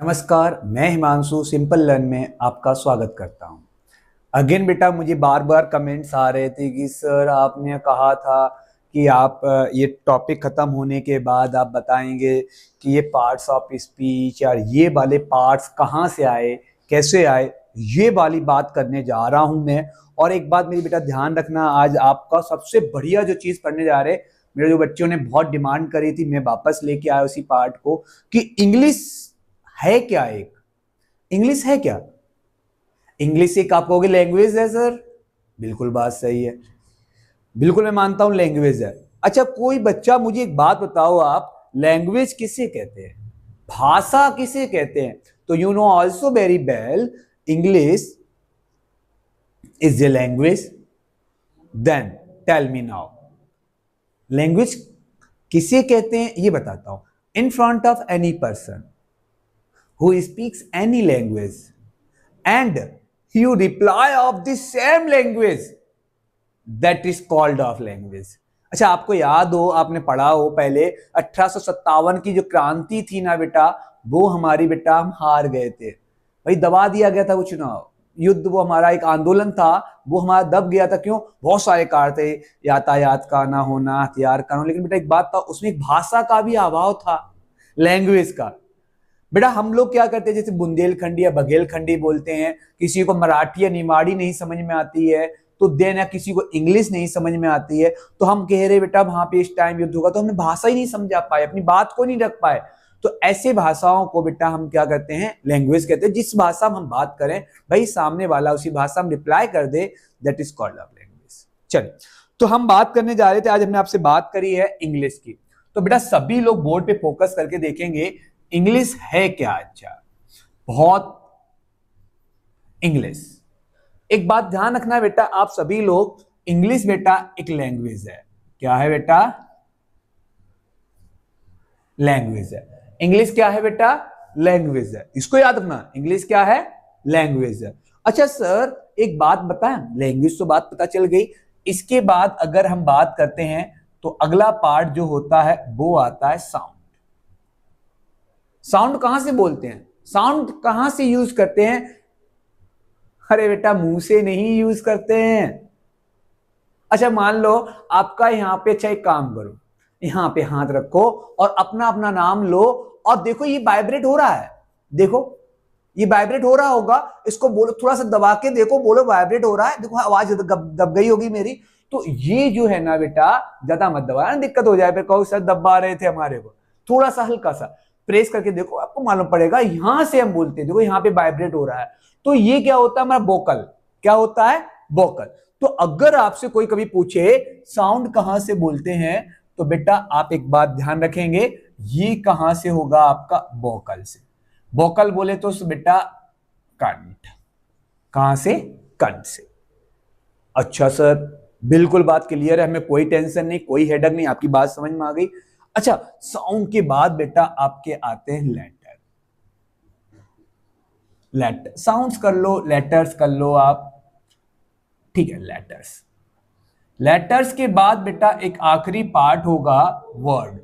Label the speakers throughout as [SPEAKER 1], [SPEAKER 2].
[SPEAKER 1] नमस्कार, मैं Himanshu simple learn में आपका स्वागत करता हूं। अगेन बेटा, मुझे बार बार कमेंट्स आ रहे थे कि सर आपने कहा था कि आप ये टॉपिक ख़त्म होने के बाद आप बताएंगे कि ये पार्ट्स ऑफ स्पीच या ये वाले पार्ट्स कहाँ से आए, कैसे आए, ये वाली बात करने जा रहा हूं मैं। और एक बात मेरी बेटा ध्यान रखना, आज आपका सबसे बढ़िया जो चीज़ पढ़ने जा रहे, मेरे जो बच्चों ने बहुत डिमांड करी थी, मैं वापस लेके आया उसी पार्ट को कि इंग्लिश है क्या। एक इंग्लिश है क्या? इंग्लिश एक आप कहोगे लैंग्वेज है सर, बिल्कुल बात सही है, बिल्कुल मैं मानता हूं लैंग्वेज है। अच्छा, कोई बच्चा मुझे एक बात बताओ, आप लैंग्वेज किसे कहते हैं, भाषा किसे कहते हैं? तो you know also very well English is a language. Then tell me now, language किसे कहते हैं ये बताता हूं। In front of any person who speaks any language and you reply of the same language, that is called of language। अच्छा, आपको याद हो, आपने पढ़ा हो पहले 1857 की जो क्रांति थी ना बेटा, वो हमारी बेटा हम हार गए थे भाई, दबा दिया गया था वो चुनाव युद्ध, वो हमारा एक आंदोलन था, वो हमारा दब गया था। क्यों? बहुत सारे कारण थे, यातायात का ना होना, हथियार का ना, लेकिन बेटा एक बात था, उसमें एक भाषा का भी अभाव था, लैंग्वेज का। बेटा हम लोग क्या करते हैं, जैसे बुंदेलखंडी या बघेलखंडी बोलते हैं, किसी को मराठी या निमाड़ी नहीं समझ में आती है तो देन, या किसी को इंग्लिश नहीं समझ में आती है तो हम कह रहे बेटा वहां पे इस टाइम युद्ध होगा, तो हमने भाषा ही नहीं समझा पाए, अपनी बात को नहीं रख पाए। तो ऐसे भाषाओं को बेटा हम क्या करते हैं, लैंग्वेज कहते हैं। जिस भाषा में हम बात करें भाई, सामने वाला उसी भाषा में रिप्लाई कर दे, that is called of language. चलिए, तो हम बात करने जा रहे थे, आज हमने आपसे बात करी है इंग्लिश की। तो बेटा सभी लोग बोर्ड पे फोकस करके देखेंगे इंग्लिश है क्या। अच्छा, बहुत इंग्लिश, एक बात ध्यान रखना बेटा, आप सभी लोग, इंग्लिश बेटा एक लैंग्वेज है। क्या है बेटा? लैंग्वेज है। इंग्लिश क्या है बेटा? लैंग्वेज है। इसको याद रखना, इंग्लिश क्या है? लैंग्वेज है। अच्छा सर एक बात बताएं, लैंग्वेज तो बात पता चल गई, इसके बाद अगर हम बात करते हैं तो अगला पार्ट जो होता है वो आता है साउंड। साउंड कहां से बोलते हैं, साउंड कहां से यूज करते हैं? अरे बेटा मुंह से नहीं यूज करते हैं। अच्छा मान लो आपका यहां पे, अच्छा एक काम करो, यहां पे हाथ रखो और अपना अपना नाम लो और देखो ये वाइब्रेट हो रहा है, देखो ये वाइब्रेट हो रहा होगा, इसको बोलो, थोड़ा सा दबा के देखो, बोलो वाइब्रेट हो रहा है, देखो आवाज दब गई होगी मेरी। तो ये जो है ना बेटा, ज्यादा मत दबाना, दिक्कत हो जाए, फिर कहो सर दबा रहे थे हमारे को, थोड़ा सा हल्का सा प्रेस करके देखो, आपको मालूम पड़ेगा। यहां से हम बोलते हैं, देखो यहां पे वाइब्रेट हो रहा है, तो ये क्या होता है हमारा वोकल। क्या होता है? वोकल। तो अगर आपसे कोई कभी पूछे साउंड कहां से बोलते हैं, तो बेटा आप एक बात ध्यान रखेंगे, ये कहां से होगा आपका? वोकल से। वोकल बोले तो बेटा कंठ। कहां से? कंठ से। अच्छा सर बिल्कुल बात क्लियर है, हमें कोई टेंशन नहीं, कोई हेडक नहीं, आपकी बात समझ में आ गई। अच्छा, साउंड के बाद बेटा आपके आते हैं लेटर। लेटर साउंड्स कर लो, लेटर्स कर लो आप, ठीक है, लेटर्स। लेटर्स के बाद बेटा एक आखिरी पार्ट होगा वर्ड।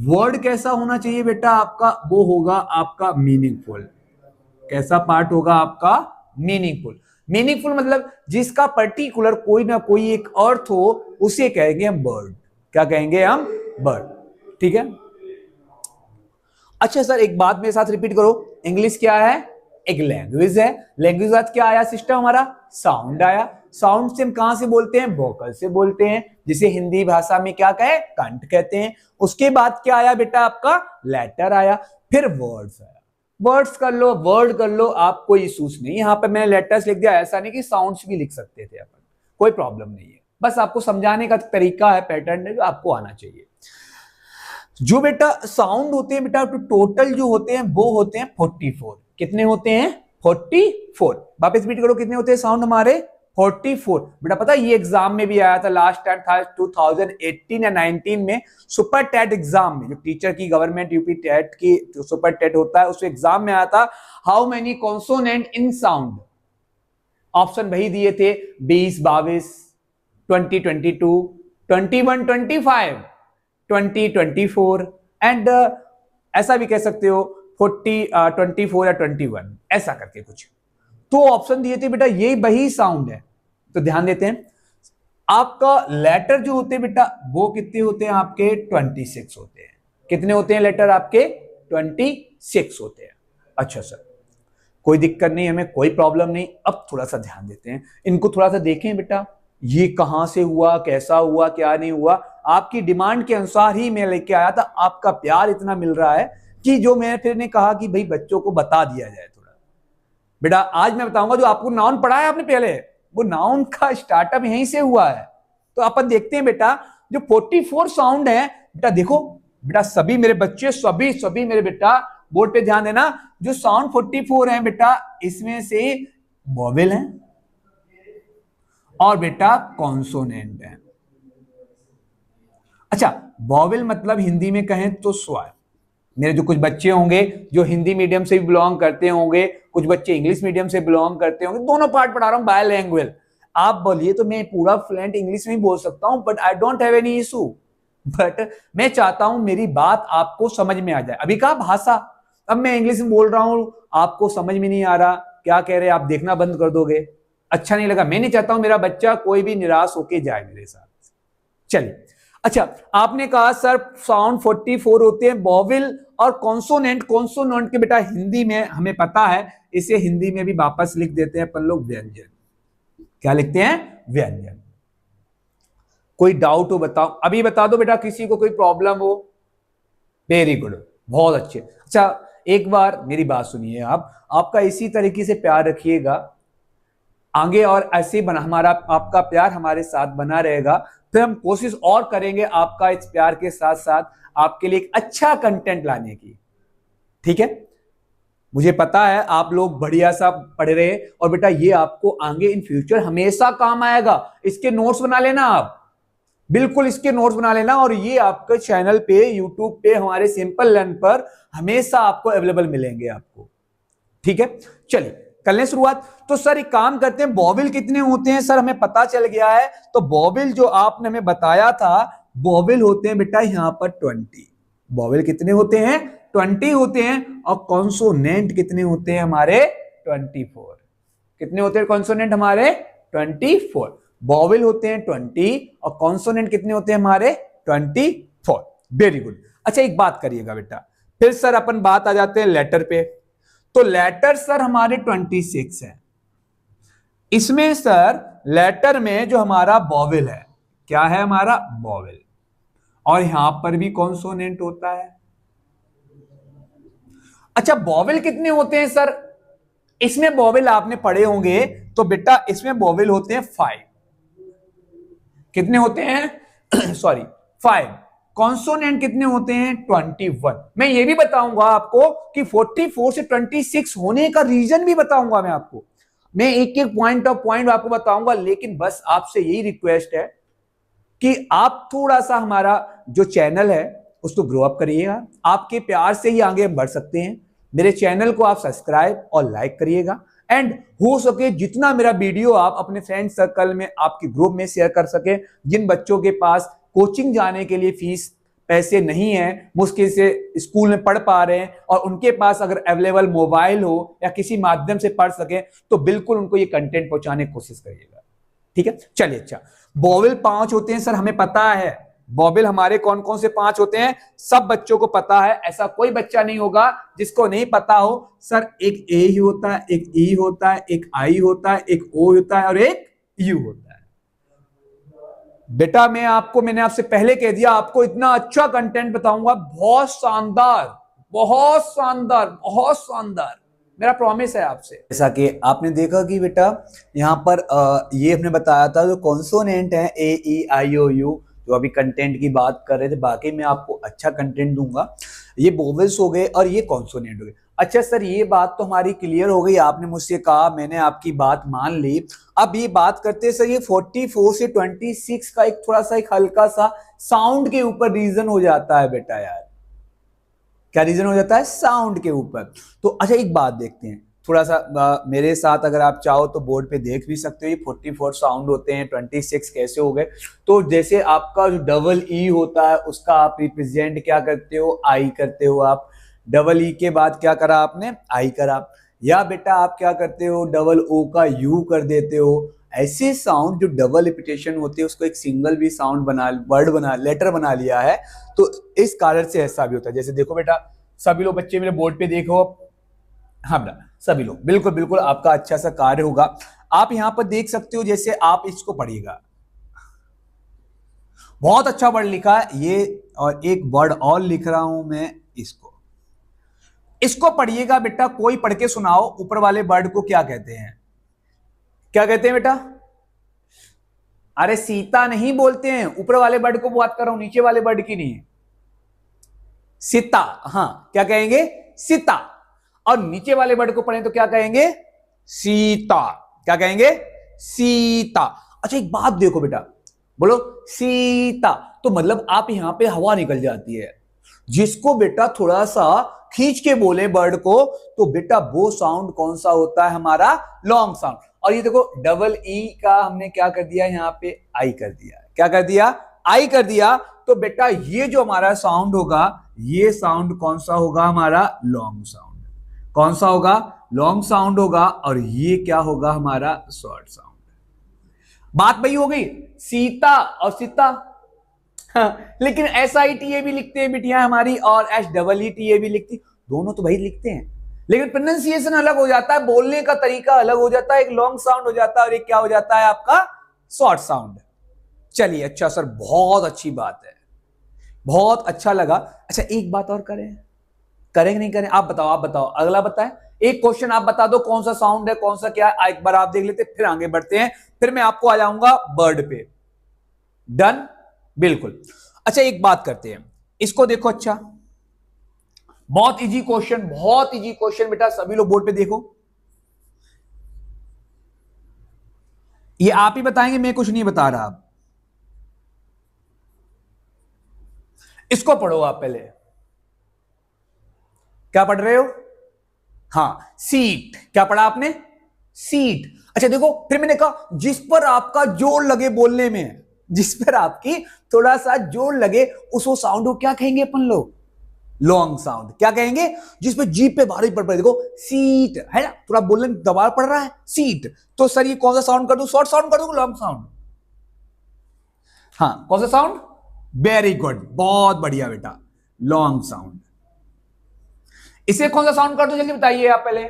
[SPEAKER 1] वर्ड कैसा होना चाहिए बेटा आपका? वो होगा आपका मीनिंगफुल। कैसा पार्ट होगा आपका? मीनिंगफुल। मीनिंगफुल मतलब जिसका पर्टिकुलर कोई ना कोई एक अर्थ हो, उसे कहेंगे हम वर्ड। क्या कहेंगे हम? वर्ड। ठीक है। अच्छा सर एक बात मेरे साथ रिपीट करो, इंग्लिश क्या है? एक लैंग्वेज है। लैंग्वेज बाद क्या आया सिस्टम हमारा? साउंड आया। साउंड से हम कहां से बोलते हैं? वोकल से बोलते हैं, जिसे हिंदी भाषा में क्या कहे? कंठ कहते हैं। उसके बाद क्या आया बेटा आपका? लेटर आया, फिर वर्ड्स आया। वर्ड्स कर लो, वर्ड कर लो, आप कोई इशूज नहीं। यहां पर मैंने लेटर्स लिख दिया, ऐसा नहीं कि साउंड्स भी लिख सकते थे अपन, कोई प्रॉब्लम नहीं है, बस आपको समझाने का तरीका है, पैटर्न है जो आपको आना चाहिए। जो बेटा साउंड होते हैं बेटा, तो टोटल जो होते हैं वो होते हैं 44। कितने होते हैं? 44। वापस रिपीट करो, कितने होते हैं साउंड हमारे? 44। बेटा पता है ये एग्जाम में भी आया था, लास्ट टाइम था 2018 या 19 में, सुपर टेट एग्जाम में, जो टीचर की गवर्नमेंट यूपी टेट की जो सुपर टेट होता है, उस एग्जाम में आया था, how many consonant in sound. Option वही दिए थे, 20, 22, 20, 22, 21, 25, 20, 24 एंड ऐसा भी कह सकते हो 24 या 21 ऐसा करके कुछ। तो ऑप्शन दिए थे बेटा ये वही साउंड है। तो ध्यान देते हैं, आपका लेटर जो होते हैं बेटा वो कितने होते हैं आपके 26 होते हैं। कितने होते हैं लेटर आपके 26 होते हैं। अच्छा सर कोई दिक्कत नहीं, हमें कोई प्रॉब्लम नहीं। अब थोड़ा सा ध्यान देते हैं, इनको थोड़ा सा देखें बेटा, ये कहां से हुआ, कैसा हुआ, क्या नहीं हुआ। आपकी डिमांड के अनुसार ही मैं लेके आया था। आपका प्यार इतना मिल रहा है कि जो मैं फिर ने कहा कि भाई बच्चों को बता दिया जाए थोड़ा। बेटा आज मैं बताऊंगा जो आपको नाउन पढ़ा है आपने पहले, वो नाउन का स्टार्टअप यहीं से हुआ है। तो अपन देखते हैं बेटा जो 44 साउंड है बेटा, देखो बेटा सभी मेरे बच्चे, सभी मेरे बेटा बोर्ड पे ध्यान देना। जो साउंड 44 है बेटा इसमें से वॉवेल है और बेटा कॉन्सोनेंट है। अच्छा वॉवेल मतलब हिंदी में कहें तो स्वर। मेरे जो कुछ बच्चे होंगे जो हिंदी मीडियम से भी बिलोंग करते होंगे, कुछ बच्चे इंग्लिश मीडियम से बिलोंग करते होंगे, दोनों पार्ट पढ़ा रहा हूं बायलैंग्वेज। आप बोलिए तो मैं पूरा फ्लुएंट इंग्लिश में बोल सकता हूं, but I don't have any issue. But मैं चाहता हूं मेरी बात आपको समझ में आ जाए। अभी कहा भाषा, अब मैं इंग्लिश में बोल रहा हूं, आपको समझ में नहीं आ रहा क्या कह रहे, आप देखना बंद कर दोगे, अच्छा नहीं लगा। मैं नहीं चाहता हूं मेरा बच्चा कोई भी निराश होके जाए मेरे साथ। चलिए अच्छा आपने कहा सर साउंड 44 होते हैं, वॉवेल और कॉन्सोनेंट। कॉन्सोनेंट के बेटा हिंदी में हमें पता है, इसे हिंदी में भी वापस लिख देते हैं अपन लोग व्यंजन। क्या लिखते हैं? व्यंजन। कोई डाउट हो बताओ, अभी बता दो बेटा किसी को कोई प्रॉब्लम हो। वेरी गुड, बहुत अच्छे। अच्छा एक बार मेरी बात सुनिए, आप आपका इसी तरीके से प्यार रखिएगा आगे, और ऐसे बना हमारा आपका प्यार हमारे साथ बना रहेगा। फिर हम कोशिश और करेंगे आपका इस प्यार के साथ साथ आपके लिए एक अच्छा कंटेंट लाने की। ठीक है, मुझे पता है आप लोग बढ़िया सा पढ़ रहे हैं और बेटा ये आपको आगे इन फ्यूचर हमेशा काम आएगा। इसके नोट्स बना लेना आप, बिल्कुल इसके नोट्स बना लेना, और ये आपके चैनल पे यूट्यूब पे हमारे सिंपल लर्न पर हमेशा आपको अवेलेबल मिलेंगे आपको। ठीक है चलिए कर लें शुरुआत। तो सर एक काम करते हैं, वॉवेल कितने होते हैं? सर हमें पता चल गया है। तो वॉवेल जो आपने हमें बताया था, वॉवेल होते हैं बेटा यहां पर 20। वॉवेल कितने होते हैं? 20 होते हैं। और कॉन्सोनेंट कितने होते हैं हमारे? 24। कितने होते हैं कॉन्सोनेंट हमारे? 24। वॉवेल होते हैं 20 और कॉन्सोनेंट कितने होते हैं हमारे? 24। Very good. अच्छा एक बात करिएगा बेटा, फिर सर अपन बात आ जाते हैं लेटर पे। तो लेटर सर हमारे 26 है। इसमें सर लेटर में जो हमारा वॉवेल है, क्या है हमारा? वॉवेल। और यहां पर भी कॉन्सोनेंट होता है। अच्छा वॉवेल कितने होते हैं सर? इसमें वॉवेल आपने पढ़े होंगे, तो बेटा इसमें वॉवेल होते हैं 5। कितने होते हैं? सॉरी 5। कॉन्सोनेंट कितने होते हैं? 21। मैं ये भी बताऊंगा आपको कि 44 से 26 होने का रीजन भी बताऊंगा मैं आपको। मैं एक एक पॉइंट ऑफ पॉइंट आपको बताऊंगा, लेकिन बस आपसे यही रिक्वेस्ट है कि आप थोड़ा सा हमारा जो चैनल है उसको ग्रो अप करिएगा। आपके प्यार से ही आगे बढ़ सकते हैं। मेरे चैनल को आप सब्सक्राइब और लाइक करिएगा, एंड हो सके जितना मेरा वीडियो आप अपने फ्रेंड सर्कल में, आपके ग्रुप में शेयर कर सके। जिन बच्चों के पास कोचिंग जाने के लिए फीस पैसे नहीं है, मुश्किल से स्कूल में पढ़ पा रहे हैं, और उनके पास अगर अवेलेबल मोबाइल हो या किसी माध्यम से पढ़ सके, तो बिल्कुल उनको ये कंटेंट पहुंचाने की कोशिश करिएगा। ठीक है चलिए। अच्छा वॉवेल 5 होते हैं सर, हमें पता है। वॉवेल हमारे कौन कौन से 5 होते हैं? सब बच्चों को पता है, ऐसा कोई बच्चा नहीं होगा जिसको नहीं पता हो। सर एक ए ही होता है, एक ई होता है, एक आई होता है, एक ओ होता है और एक यू होता है। बेटा मैंने आपसे पहले कह दिया, आपको इतना अच्छा कंटेंट बताऊंगा, बहुत शानदार, बहुत शानदार, बहुत शानदार, मेरा प्रॉमिस है आपसे। जैसा कि आपने देखा कि बेटा यहाँ पर ये हमने बताया था जो कॉन्सोनेंट है ए ई आई ओ यू, जो अभी कंटेंट की बात कर रहे थे, बाकी मैं आपको अच्छा कंटेंट दूंगा। ये वोवेल्स हो गए और ये कॉन्सोनेंट हो गए। अच्छा सर ये बात तो हमारी क्लियर हो गई, आपने मुझसे कहा, मैंने आपकी बात मान ली। अब ये बात करते हैं सर, ये 44 से 26 का एक थोड़ा सा एक हल्का सा साउंड के ऊपर रीजन हो जाता है बेटा यार। क्या रीजन हो जाता है? साउंड के ऊपर। तो अच्छा एक बात देखते हैं, थोड़ा सा मेरे साथ अगर आप चाहो तो बोर्ड पे देख भी सकते हो। ये 44 साउंड होते हैं, 26 कैसे हो गए? तो जैसे आपका जो डबल ई होता है उसका आप रिप्रेजेंट क्या करते हो? आई करते हो आप। डबल ई के बाद क्या करा आपने, आई करा। या बेटा आप क्या करते हो, डबल ओ का यू कर देते हो। ऐसे साउंड जो डबल रिपीटेशन होते हैं उसको एक सिंगल भी साउंड बना, वर्ड बना, लेटर बना लिया है, तो इस कारण से ऐसा भी होता है। जैसे देखो बेटा, सभी लोग बच्चे मेरे बोर्ड पे देखो, हाँ बेटा सभी लोग, बिल्कुल बिल्कुल आपका अच्छा सा कार्य होगा। आप यहां पर देख सकते हो, जैसे आप इसको पढ़िएगा, बहुत अच्छा वर्ड लिखा है ये, और एक वर्ड और लिख रहा हूं मैं, इसको पढ़िएगा बेटा, कोई पढ़ के सुनाओ ऊपर वाले वर्ड को क्या कहते हैं, क्या कहते हैं बेटा? अरे सीता नहीं बोलते हैं, ऊपर वाले वर्ड को बात कर रहा हूं, नीचे वाले वर्ड की नहीं। सीता, हाँ क्या कहेंगे, सीता। और नीचे वाले वर्ड को पढ़ें तो क्या कहेंगे, सीता। क्या कहेंगे, सीता। अच्छा एक बात देखो बेटा, बोलो सीता, तो मतलब आप यहां पे हवा निकल जाती है। जिसको बेटा थोड़ा सा खींच के बोले वर्ड को, तो बेटा वो साउंड कौन सा होता है हमारा, लॉन्ग साउंड। और ये देखो डबल ई का हमने क्या कर दिया, यहां पे आई कर दिया। क्या कर दिया, आई कर दिया। तो बेटा ये जो हमारा साउंड होगा, ये साउंड कौन सा होगा हमारा, लॉन्ग साउंड। कौन सा होगा, लॉन्ग साउंड होगा। और ये क्या होगा हमारा, शॉर्ट साउंड। बात वही हो गई, सीता और सीता। हाँ, लेकिन एस आई टी ए भी लिखते हैं बिटिया हमारी, और S double E T A भी लिखती, दोनों तो भाई लिखते हैं, लेकिन प्रोनाउंसिएशन अलग हो जाता है, बोलने का तरीका अलग हो जाता है। एक लॉन्ग साउंड हो जाता है और एक क्या हो जाता है आपका, शॉर्ट साउंड। चलिए अच्छा सर, बहुत अच्छी बात है, बहुत अच्छा लगा। अच्छा एक बात और करें, करेंगे नहीं करें, आप बताओ, आप बताओ, अगला बताएं। एक क्वेश्चन आप बता दो, कौन सा साउंड है, कौन सा क्या है, एक बार आप देख लेते, फिर आगे बढ़ते हैं, फिर मैं आपको आ जाऊंगा बर्ड पे। डन, बिल्कुल। अच्छा एक बात करते हैं, इसको देखो, अच्छा बहुत इजी क्वेश्चन, बहुत इजी क्वेश्चन बेटा, सभी लोग बोर्ड पे देखो। ये आप ही बताएंगे, मैं कुछ नहीं बता रहा। इसको पढ़ो आप पहले, क्या पढ़ रहे हो, हाँ सीट। क्या पढ़ा आपने, सीट। अच्छा देखो, फिर मैंने कहा जिस पर आपका जोर लगे बोलने में, जिस पर आपकी थोड़ा सा जोर लगे, उसको साउंड को क्या कहेंगे अपन लोग, लॉन्ग साउंड। क्या कहेंगे, जिस पे जीप पे भारी पड़ रही, देखो सीट है ना, थोड़ा बोलने में दबाव पड़ रहा है, सीट। तो सर ये कौन सा साउंड कर दूं, शॉर्ट साउंड कर दूं, लॉन्ग साउंड, हाँ कौन सा साउंड, वेरी गुड, बहुत बढ़िया बेटा, लॉन्ग साउंड। इसे कौन सा साउंड कर दूं, जल्दी बताइए आप पहले,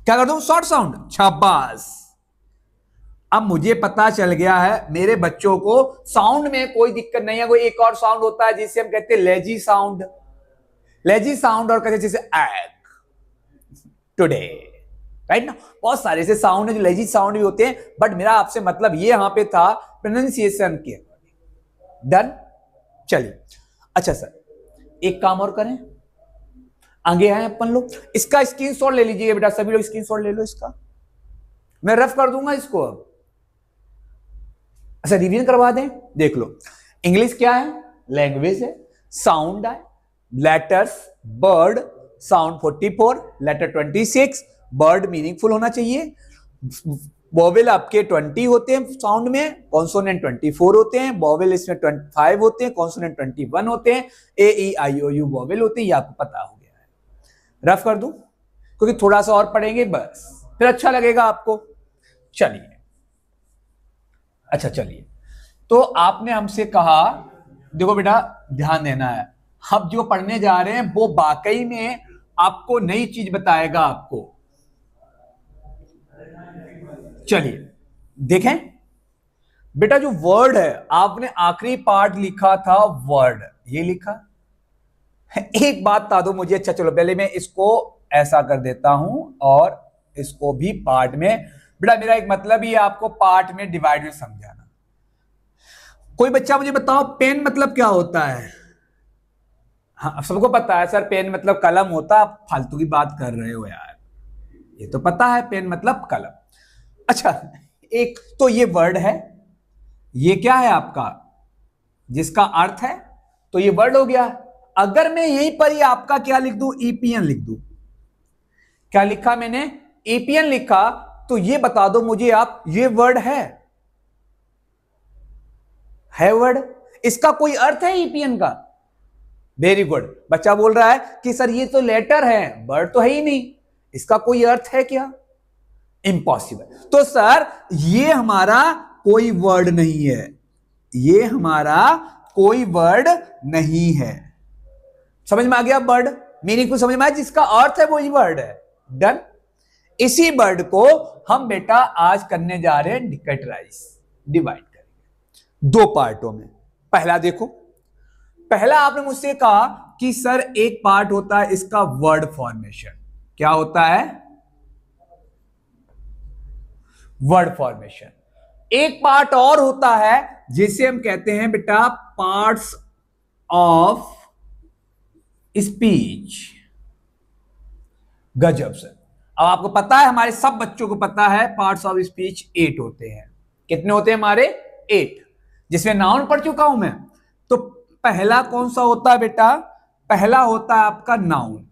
[SPEAKER 1] क्या कर दूं, शॉर्ट साउंड, शाबाश। अब मुझे पता चल गया है मेरे बच्चों को साउंड में कोई दिक्कत नहीं है। कोई एक और साउंड होता है जिसे हम कहते हैं लेजी साउंड, लेजी साउंड, और कहते हैं जैसे एग, टुडे, राइट ना, बहुत सारे ऐसे साउंड है जो लेजी साउंड भी होते हैं, बट मेरा आपसे मतलब ये यहां पे था प्रोनाउंसिएशन के। डन, चलिए अच्छा सर एक काम और करें, आगे आए अपन लोग, इसका स्क्रीनशॉट ले लीजिए बेटा, सभी लोग स्क्रीनशॉट ले लो इसका, मैं रफ कर दूंगा इसको अब। अच्छा रिवीजन करवा दें, देख लो, इंग्लिश क्या है, लैंग्वेज है, साउंड है, letters, word, sound 44, letter 26, word meaningful होना चाहिए, वोवेल आपके 20 होते हैं साउंड में, कॉन्सोनेंट 24 होते हैं, वोवेल इसमें 25 होते हैं, कॉन्सोनेंट 21 होते हैं, ए ई आई ओ यू वोवेल होते हैं, ये आपको पता हो गया है। रफ कर दूं क्योंकि थोड़ा सा और पढ़ेंगे बस, फिर अच्छा लगेगा आपको। चलिए अच्छा चलिए, तो आपने हमसे कहा, देखो बेटा ध्यान देना है, हम जो पढ़ने जा रहे हैं वो वाकई में आपको नई चीज बताएगा आपको। चलिए देखें बेटा, जो वर्ड है आपने आखिरी पार्ट लिखा था वर्ड, ये लिखा, एक बात बता दो मुझे, अच्छा चलो पहले मैं इसको ऐसा कर देता हूं और इसको भी पार्ट में, बेटा मेरा एक मतलब ही आपको पार्ट में डिवाइड में समझाना। कोई बच्चा मुझे बताओ पेन मतलब क्या होता है, हाँ सबको पता है सर पेन मतलब कलम होता है, आप फालतू की बात कर रहे हो यार, ये तो पता है पेन मतलब कलम। अच्छा एक तो ये वर्ड है, ये क्या है आपका, जिसका अर्थ है, तो ये वर्ड हो गया। अगर मैं यहीं पर ही आपका क्या लिख दूं, ईपीएन लिख दूं, क्या लिखा मैंने, ईपीएन लिखा, तो ये बता दो मुझे आप, ये वर्ड है वर्ड, इसका कोई अर्थ है ईपीएन का, वेरी गुड। बच्चा बोल रहा है कि सर ये तो लेटर है, वर्ड तो है ही नहीं, इसका कोई अर्थ है क्या? इम्पॉसिबल। तो सर ये हमारा कोई वर्ड नहीं है, ये हमारा कोई वर्ड नहीं है। समझ में आ गया? वर्ड मीनिंग को समझ में आया, जिसका अर्थ है वही वर्ड है। डन। इसी वर्ड को हम बेटा आज करने जा रहे हैं कैटेगराइज, डिवाइड करेंगे दो पार्टों में। पहला देखो, पहला आपने मुझसे कहा कि सर एक पार्ट होता है इसका वर्ड फॉर्मेशन। क्या होता है? Word formation. एक पार्ट और होता है जिसे हम कहते हैं बेटा पार्ट्स ऑफ स्पीच। गजब सर। अब आपको पता है, हमारे सब बच्चों को पता है पार्ट्स ऑफ स्पीच 8 होते हैं। कितने होते हैं हमारे? 8, जिसमें नाउन पढ़ चुका हूं मैं। तो पहला कौन सा होता है बेटा? पहला होता है आपका नाउन।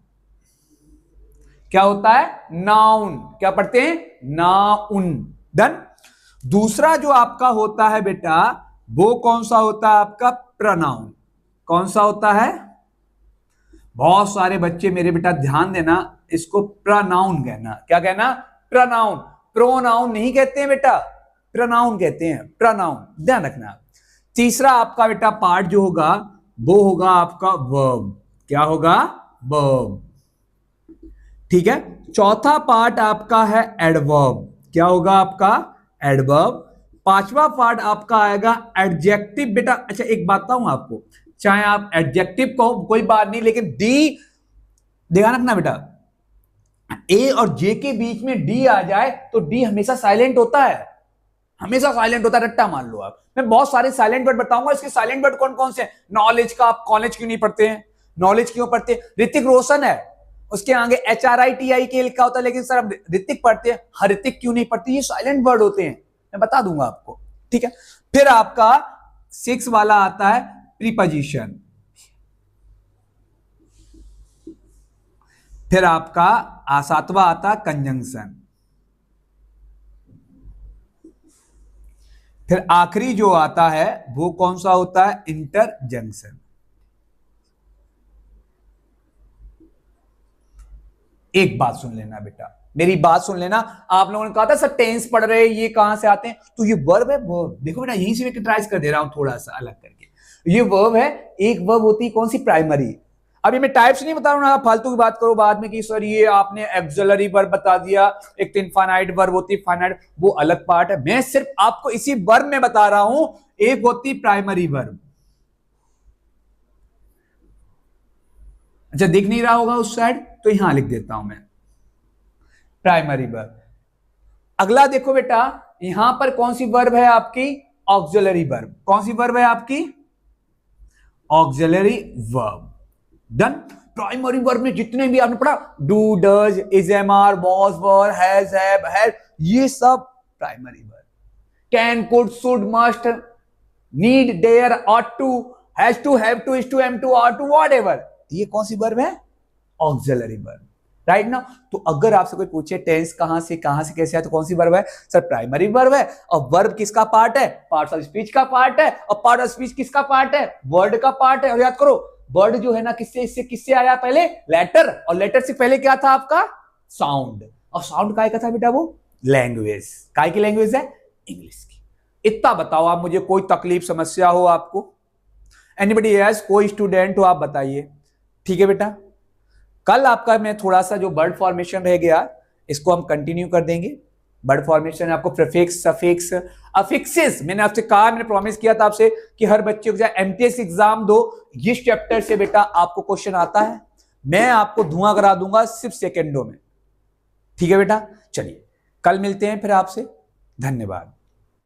[SPEAKER 1] क्या होता है? नाउन। क्या पढ़ते हैं? नाउन। डन। दूसरा जो आपका होता है बेटा, वो कौन सा होता है आपका? प्रोनाउन। कौन सा होता है? बहुत सारे बच्चे मेरे बेटा ध्यान देना, इसको प्रोनाउन कहना। क्या कहना? प्रोनाउन। प्रोनाउन नहीं कहते हैं बेटा, प्रोनाउन कहते हैं, प्रोनाउन। ध्यान रखना। तीसरा आपका बेटा पार्ट जो होगा वो होगा आपका वर्ब। क्या होगा? वर्ब। ठीक है। चौथा पार्ट आपका है एडवर्ब। क्या होगा आपका? एडवर्ब। पांचवा पार्ट आपका आएगा एडजेक्टिव। बेटा अच्छा एक बात बताऊं आपको, चाहे आप एडजेक्टिव कहो कोई बात नहीं, लेकिन डी ध्यान रखना बेटा, ए और जे के बीच में डी आ जाए तो डी हमेशा साइलेंट होता है, हमेशा साइलेंट होता है। रट्टा मान लो आप। मैं बहुत सारे साइलेंट वर्ड बताऊंगा, इसके साइलेंट वर्ड कौन कौन से? नॉलेज का आप कॉलेज क्यों नहीं पढ़ते हैं? नॉलेज क्यों पढ़ते हैं? ऋतिक रोशन है, उसके आगे HRITIK लिखा होता है, लेकिन सर अब ऋतिक पढ़ते हैं, हरितिक क्यों नहीं पढ़ते? ये साइलेंट वर्ड होते हैं, मैं बता दूंगा आपको। ठीक है। फिर आपका 6 वाला आता है प्रीपोजिशन। फिर आपका 7वां आता है कंजंक्शन। फिर आखिरी जो आता है वो कौन सा होता है? इंटरजंक्शन। एक बात सुन लेना बेटा, मेरी बात सुन लेना। आप लोगों ने कहा था सर टेंस पढ़ रहे हैं, ये कहां से आते हैं? तो ये वर्ब है, वर्ब। देखो बेटा यहीं से मैं कैटेगराइज कर दे रहा हूं थोड़ा सा अलग करके। ये वर्ब है। एक वर्ब होती है कौन सी? प्राइमरी। अभी मैं टाइप्स नहीं बता रहा हूं, फालतू की बात करो बाद में कि सर ये आपने एक्सिलरी वर्ब बता दिया, एक तो इनफाइनाइट वर्ब होती है, फाइनाइट, वो अलग पार्ट है। मैं सिर्फ आपको इसी वर्ब में बता रहा हूं, एक होती प्राइमरी वर्ब। अच्छा दिख नहीं रहा होगा उस साइड, तो यहां लिख देता हूं मैं प्राइमरी वर्ब। अगला देखो बेटा, यहां पर कौन सी वर्ब है आपकी? Auxiliary verb. कौन सी वर्ब है आपकी? Auxiliary verb. Done. Primary verb में जितने भी आपने पढ़ा, do, does, is, am, are, was, were, has, have, had, ये सब primary verb. Can, could, should, must, need, dare, ought to, has to, have to, is to, am to, are to, whatever, ये कौन सी verb है? Auxiliary verb. Right ना? तो अगर आपसे कोई पूछे टेंस कहां से कैसे है, तो कौन सी वर्ब है? सर प्राइमरी वर्ब है। और वर्ब किसका पार्ट है? पार्ट्स ऑफ स्पीच का पार्ट है। और पार्ट ऑफ स्पीच किसका पार्ट है? वर्ड का पार्ट है। और याद करो, वर्ड जो है ना किससे आया पहले? लेटर। और लेटर से पहले क्या था आपका? साउंड। और साउंड काय का था बेटा? वो लैंग्वेज। काय की लैंग्वेज है? इंग्लिश की। इतना बताओ आप मुझे, कोई तकलीफ समस्या हो आपको? Anybody else? कोई स्टूडेंट हो आप बताइए। ठीक है बेटा, कल आपका मैं थोड़ा सा जो वर्ड फॉर्मेशन रह गया इसको हम कंटिन्यू कर देंगे। वर्ड फॉर्मेशन आपको प्रीफिक्स, सफिक्स, अफिक्सेस, मैंने आपसे कहा, मैंने प्रॉमिस किया था आपसे कि हर बच्चे को जाए एमटीएस एग्जाम दो, इस चैप्टर से बेटा आपको क्वेश्चन आता है, मैं आपको धुआं करा दूंगा सिर्फ सेकेंडों में। ठीक है बेटा, चलिए कल मिलते हैं फिर आपसे। धन्यवाद।